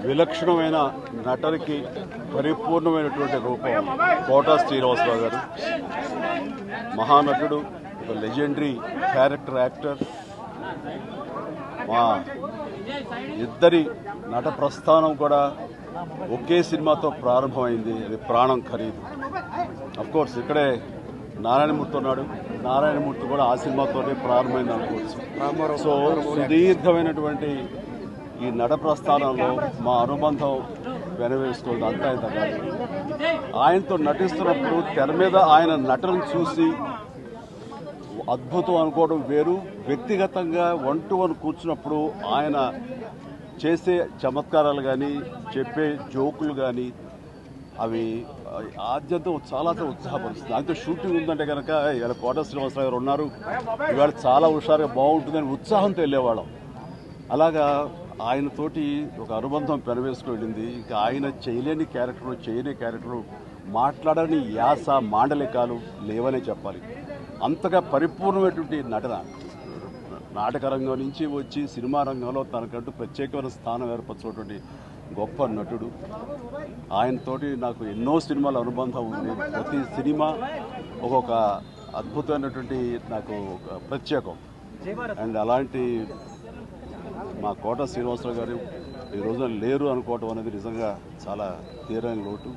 విలక్షణమైన నటనకి పరిపూర్ణమైనటువంటి రూపం కోట శ్రీనివాసరావు గారు. మహానటుడు, ఒక లెజెండరీ క్యారెక్టర్ యాక్టర్. మా ఇద్దరి నట ప్రస్థానం కూడా ఒకే సినిమాతో ప్రారంభమైంది, అది ప్రాణం ఖరీదు. అఫ్కోర్స్ ఇక్కడే నారాయణమూర్తి ఉన్నాడు, నారాయణమూర్తి కూడా ఆ సినిమాతోనే ప్రారంభమైంది అనుకోవచ్చు. సో సుదీర్ఘమైనటువంటి ఈ నట ప్రస్థానంలో మా అనుబంధం వెనవేసుకోవడం అంతా ఇంత కాదు. ఆయనతో నటిస్తున్నప్పుడు తెర మీద ఆయన నటనను చూసి అద్భుతం అనుకోవడం వేరు, వ్యక్తిగతంగా 1-to-1 కూర్చున్నప్పుడు ఆయన చేసే చమత్కారాలు కానీ చెప్పే జోకులు కానీ అవి ఆద్యంతం చాలా ఉత్సాహపరుస్తుంది. ఆయనతో షూటింగ్ ఉందంటే కనుక ఇలా కోట శ్రీనివాసరావు గారు ఉన్నారు, ఇవాళ చాలా హుషారుగా బాగుంటుందని ఉత్సాహంతో వెళ్ళేవాళ్ళం. అలాగా ఆయనతోటి ఒక అనుబంధం పెనవేసుకు వెళ్ళింది. ఇంకా ఆయన చేయలేని క్యారెక్టరు, చేయని క్యారెక్టరు, మాట్లాడని యాస మాండలికాలు లేవనే చెప్పాలి. అంతగా పరిపూర్ణమైనటువంటి నటన. నాటక రంగం నుంచి వచ్చి సినిమా రంగంలో తనకంటూ ప్రత్యేకమైన స్థానం ఏర్పరచినటువంటి గొప్ప నటుడు. ఆయనతోటి నాకు ఎన్నో సినిమాల అనుబంధం ఉంది. ప్రతి సినిమా ఒక్కొక్క అద్భుతమైనటువంటి నాకు ఒక ప్రత్యేకం. అండ్ అలాంటి మా కోట శ్రీనివాసరావు గారు ఈ రోజున లేరు అనుకోవటం అనేది నిజంగా చాలా తీరని లోటు.